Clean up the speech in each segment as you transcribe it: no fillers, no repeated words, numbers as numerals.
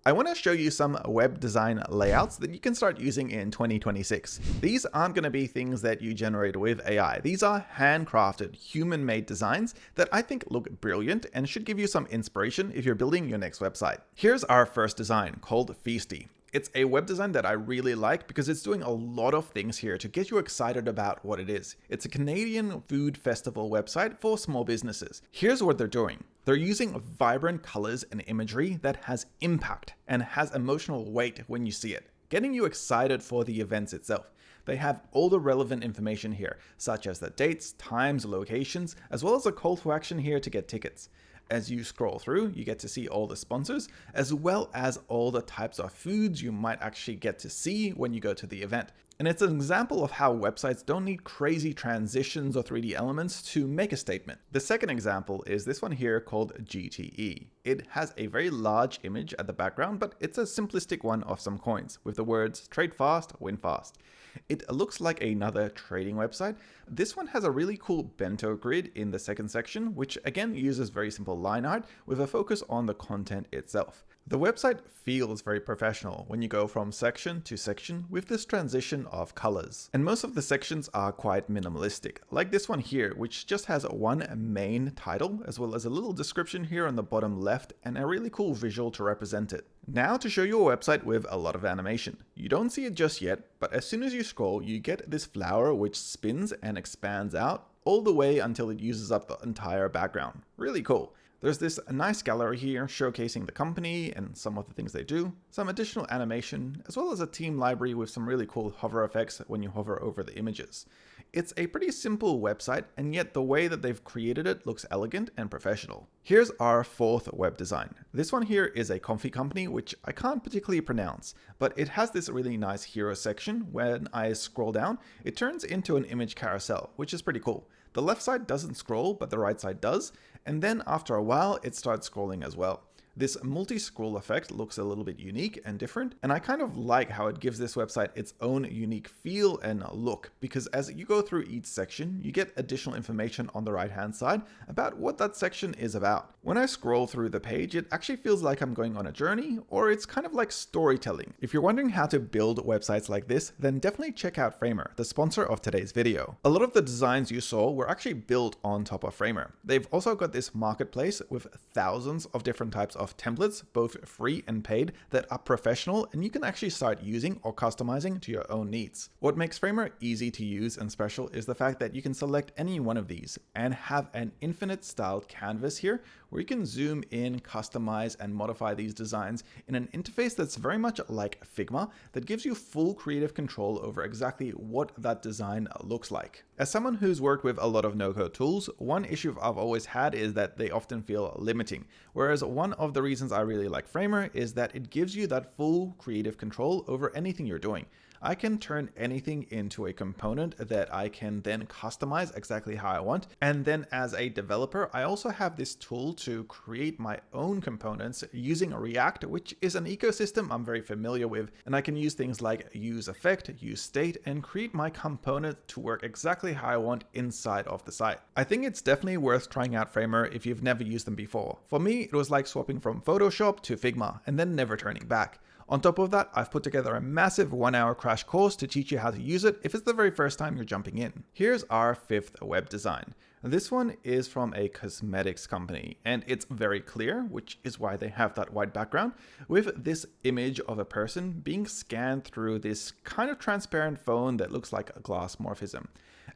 I want to show you some web design layouts that you can start using in 2026. These aren't going to be things that you generate with AI. These are handcrafted, human-made designs that I think look brilliant and should give you some inspiration if you're building your next website. Here's our first design called Feasty. It's a web design that I really like because it's doing a lot of things here to get you excited about what it is. It's a Canadian food festival website for small businesses. Here's what they're doing. They're using vibrant colors and imagery that has impact and has emotional weight when you see it, getting you excited for the events itself. They have all the relevant information here, such as the dates, times, locations, as well as a call to action here to get tickets. As you scroll through, you get to see all the sponsors, as well as all the types of foods you might actually get to see when you go to the event. And it's an example of how websites don't need crazy transitions or 3D elements to make a statement. The second example is this one here called GTE. It has a very large image at the background, but it's a simplistic one of some coins with the words trade fast, win fast. It looks like another trading website. This one has a really cool bento grid in the second section, which again uses very simple line art with a focus on the content itself. The website feels very professional when you go from section to section with this transition of colors. And most of the sections are quite minimalistic, like this one here, which just has one main title, as well as a little description here on the bottom left and a really cool visual to represent it. Now to show you a website with a lot of animation. You don't see it just yet, but as soon as you scroll, you get this flower which spins and expands out all the way until it uses up the entire background. Really cool. There's this nice gallery here showcasing the company and some of the things they do, some additional animation, as well as a team library with some really cool hover effects when you hover over the images. It's a pretty simple website, and yet the way that they've created it looks elegant and professional. Here's our fourth web design. This one here is a coffee company, which I can't particularly pronounce, but it has this really nice hero section. When I scroll down, it turns into an image carousel, which is pretty cool. The left side doesn't scroll, but the right side does, and then after a while, it starts scrolling as well. This multi-scroll effect looks a little bit unique and different, and I kind of like how it gives this website its own unique feel and look, because as you go through each section, you get additional information on the right-hand side about what that section is about. When I scroll through the page, it actually feels like I'm going on a journey, or it's kind of like storytelling. If you're wondering how to build websites like this, then definitely check out Framer, the sponsor of today's video. A lot of the designs you saw were actually built on top of Framer. They've also got this marketplace with thousands of different types of templates, both free and paid, that are professional and you can actually start using or customizing to your own needs. What makes Framer easy to use and special is the fact that you can select any one of these and have an infinite styled canvas here where you can zoom in, customize, and modify these designs in an interface that's very much like Figma that gives you full creative control over exactly what that design looks like. As someone who's worked with a lot of no-code tools, one issue I've always had is that they often feel limiting, whereas one of the reasons I really like Framer is that it gives you that full creative control over anything you're doing. I can turn anything into a component that I can then customize exactly how I want. And then as a developer, I also have this tool to create my own components using React, which is an ecosystem I'm very familiar with. And I can use things like use effect, use state, and create my component to work exactly how I want inside of the site. I think it's definitely worth trying out Framer if you've never used them before. For me, it was like swapping from Photoshop to Figma and then never turning back. On top of that, I've put together a massive 1-hour crash course to teach you how to use it if it's the very first time you're jumping in. Here's our fifth web design. This one is from a cosmetics company, and it's very clear, which is why they have that white background, with this image of a person being scanned through this kind of transparent phone that looks like a glass morphism.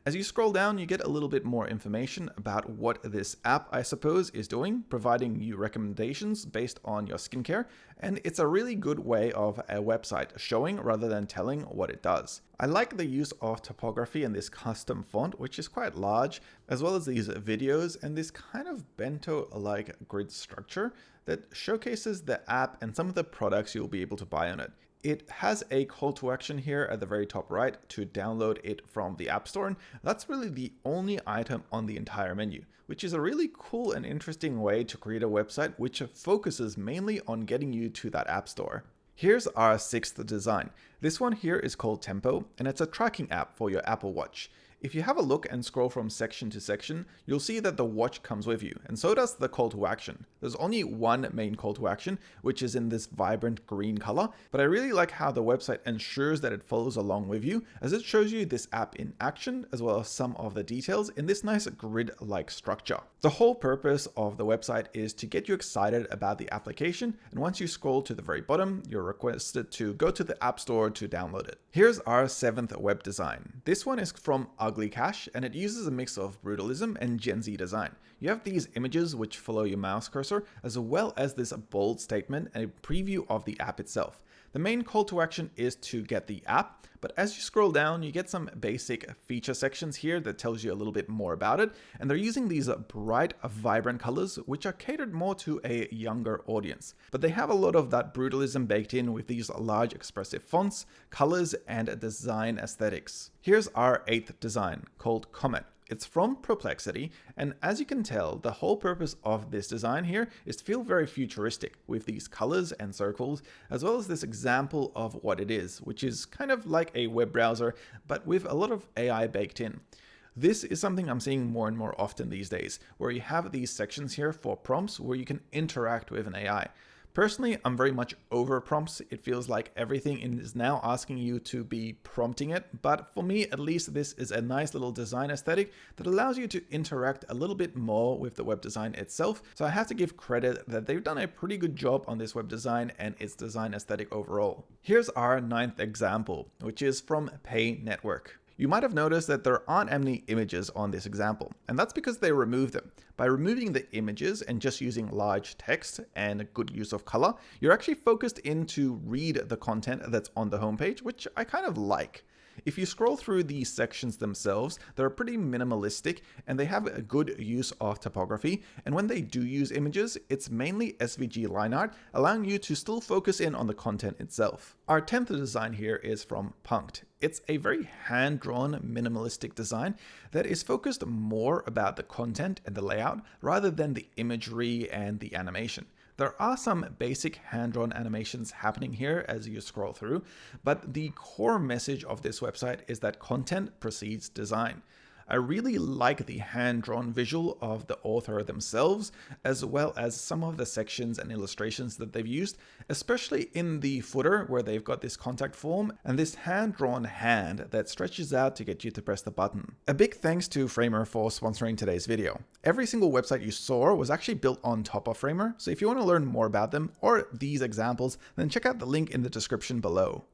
As you scroll down, you get a little bit more information about what this app, I suppose, is doing, providing you recommendations based on your skincare, and it's a really good way of a website showing rather than telling what it does. I like the use of typography and this custom font, which is quite large, as well as these videos and this kind of bento-like grid structure that showcases the app and some of the products you'll be able to buy on it. It has a call to action here at the very top right to download it from the App Store, and that's really the only item on the entire menu, which is a really cool and interesting way to create a website which focuses mainly on getting you to that App Store. Here's our sixth design. This one here is called Tempo, and it's a tracking app for your Apple Watch. If you have a look and scroll from section to section, you'll see that the watch comes with you, and so does the call to action. There's only one main call to action, which is in this vibrant green color, but I really like how the website ensures that it follows along with you, as it shows you this app in action, as well as some of the details in this nice grid-like structure. The whole purpose of the website is to get you excited about the application, and once you scroll to the very bottom, you're requested to go to the App Store to download it. Here's our 7th web design. This one is from Ugly Cash, and it uses a mix of brutalism and Gen Z design. You have these images which follow your mouse cursor, as well as this bold statement and a preview of the app itself. The main call to action is to get the app, but as you scroll down, you get some basic feature sections here that tells you a little bit more about it, and they're using these bright, vibrant colors, which are catered more to a younger audience. But they have a lot of that brutalism baked in with these large expressive fonts, colors, and design aesthetics. Here's our 8th design, called Comet. It's from Perplexity, and as you can tell, the whole purpose of this design here is to feel very futuristic with these colors and circles, as well as this example of what it is, which is kind of like a web browser, but with a lot of AI baked in. This is something I'm seeing more and more often these days, where you have these sections here for prompts where you can interact with an AI. Personally, I'm very much over prompts. It feels like everything is now asking you to be prompting it, but for me, at least, this is a nice little design aesthetic that allows you to interact a little bit more with the web design itself. So I have to give credit that they've done a pretty good job on this web design and its design aesthetic overall. Here's our 9th example, which is from Pay Network. You might have noticed that there aren't any images on this example, and that's because they removed them. By removing the images and just using large text and a good use of color, you're actually focused in to read the content that's on the homepage, which I kind of like. If you scroll through these sections themselves, they're pretty minimalistic and they have a good use of typography. And when they do use images, it's mainly SVG line art, allowing you to still focus in on the content itself. Our 10th design here is from Punked. It's a very hand-drawn minimalistic design that is focused more about the content and the layout rather than the imagery and the animation. There are some basic hand-drawn animations happening here as you scroll through, but the core message of this website is that content precedes design. I really like the hand-drawn visual of the author themselves, as well as some of the sections and illustrations that they've used, especially in the footer where they've got this contact form and this hand-drawn hand that stretches out to get you to press the button. A big thanks to Framer for sponsoring today's video. Every single website you saw was actually built on top of Framer, so if you want to learn more about them or these examples, then check out the link in the description below.